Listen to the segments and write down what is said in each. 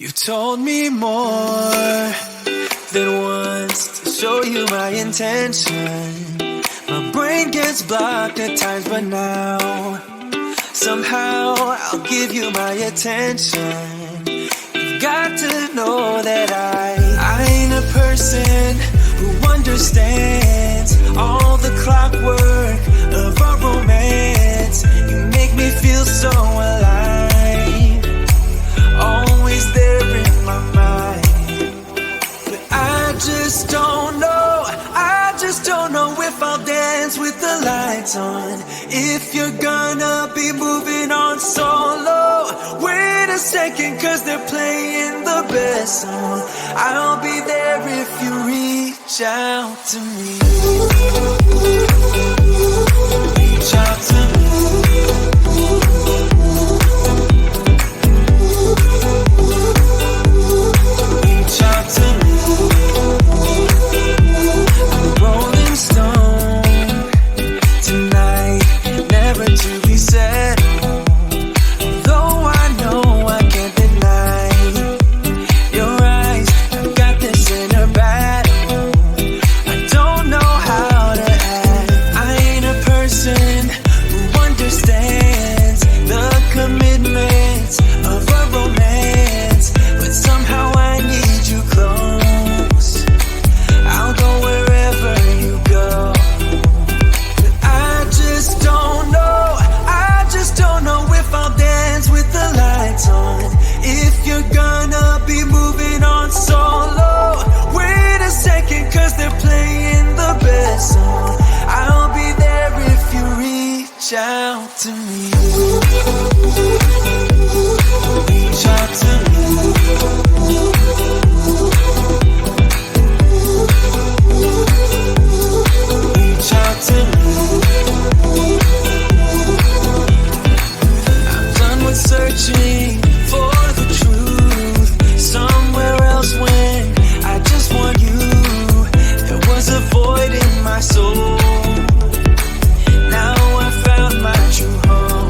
You told me more than once to show you my intention. My brain gets blocked at times, but now somehow I'll give you my attention. You've got to know that I ain't a person who understands all the clockwork of our romance. You make me feel so alive, always there in my mind. But I just don't know if I'll dance with the lights on. If you're gonna be moving on solo, wait a second, cause they're playing the best song. I'll be there if you reach out to me. Reach out to me. Reach out to me. I'm a rolling stone tonight, never to be settled. Though I know I can't deny your eyes, I've got this inner battle. I don't know how to act. I ain't a person who understands the commitments of a romance, but somehow I need you close. I'll go wherever you go. But I just don't know if I'll dance with the lights on. If you're gonna be moving on solo, wait a second, cause they're playing the best song. I'll be there if you reach out to me. Reach out to me. Reach out to me. I'm done with searching for the truth somewhere else when I just want you. There was a void in my soul. Now I found my true home.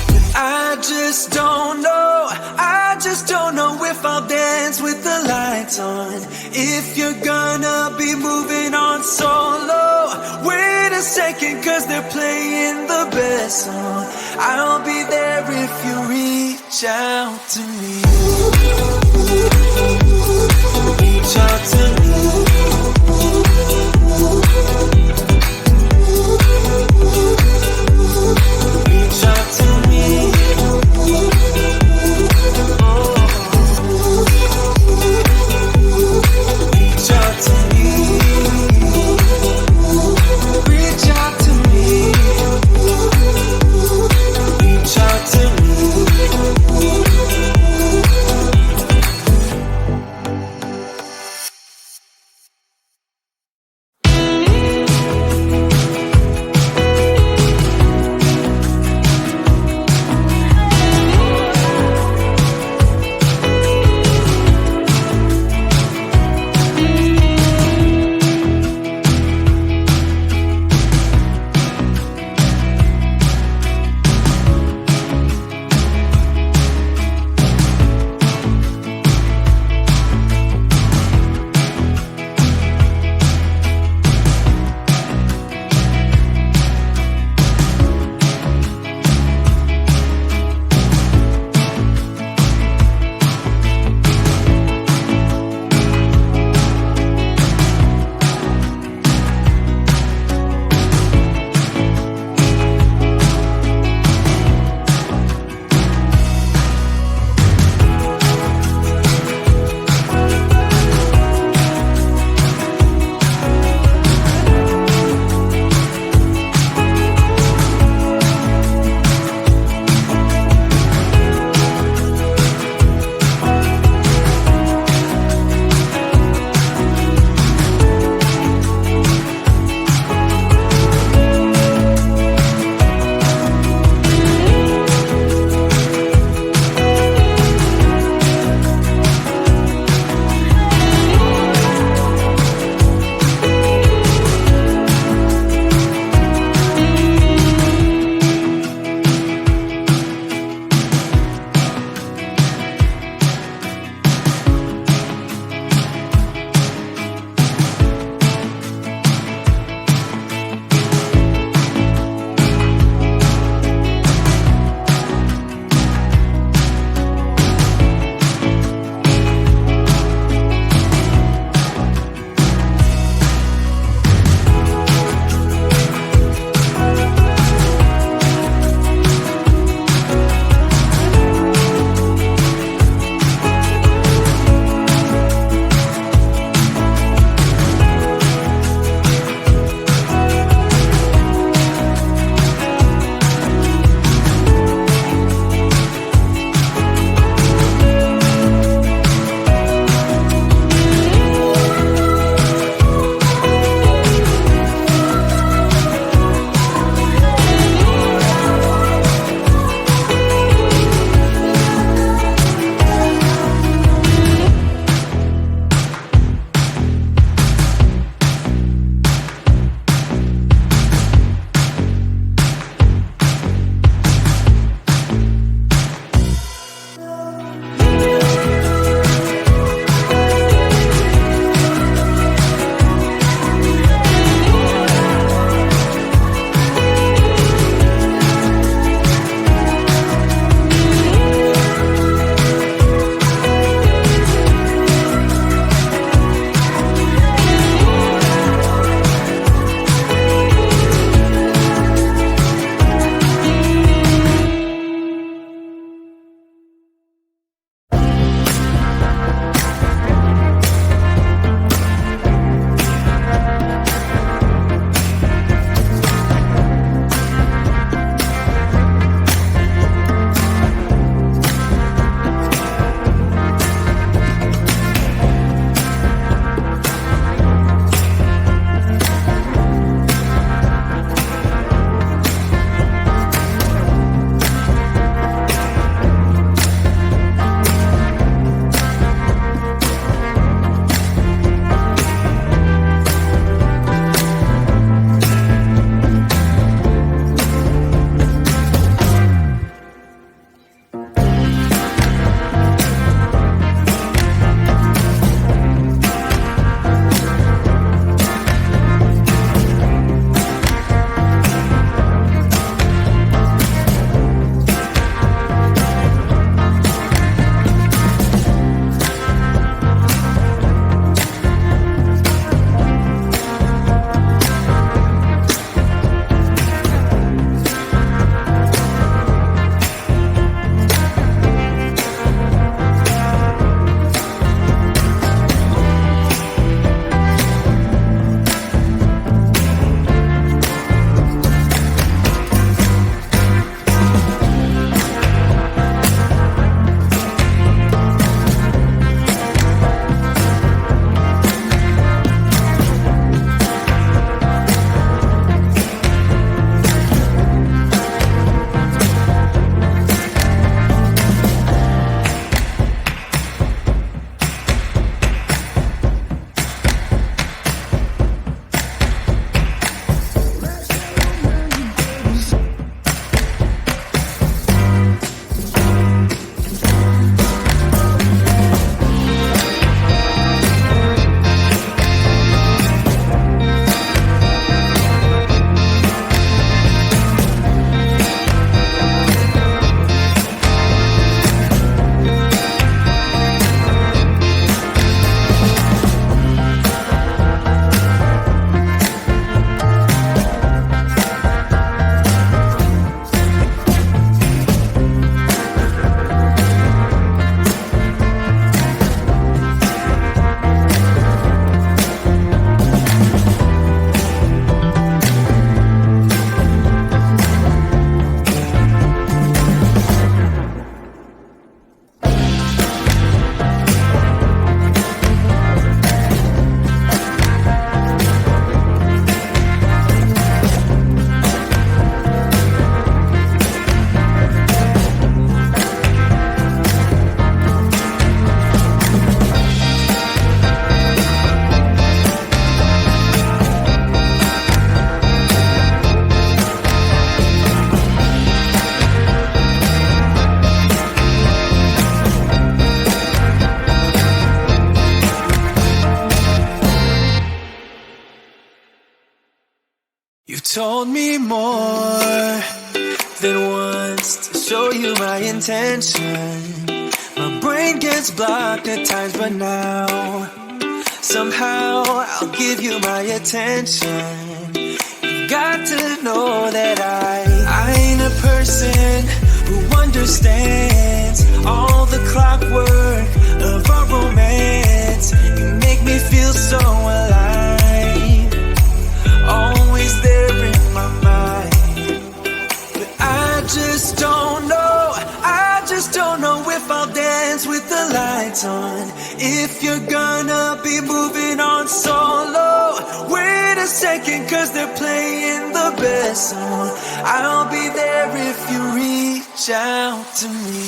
But I just don't know if I'll dance with the lights on. If you're gonna be moving on solo, wait a second, cause they're playing the best song. I'll be there if you reach out to me. Reach out to me. Reach out to me. Reach out to me. Reach out to me. Reach out to me. told me more than once to show you my intention. My brain gets blocked at times, but now somehow I'll give you my attention. You got to know that I ain't a person who understands all the clockwork of our romance. You make me feel so alive, always there in my mind. But I just don't know if I'll dance with the lights on. If you're gonna be moving on solo, wait a second, cause they're playing the best song. I'll be there if you reach out to me.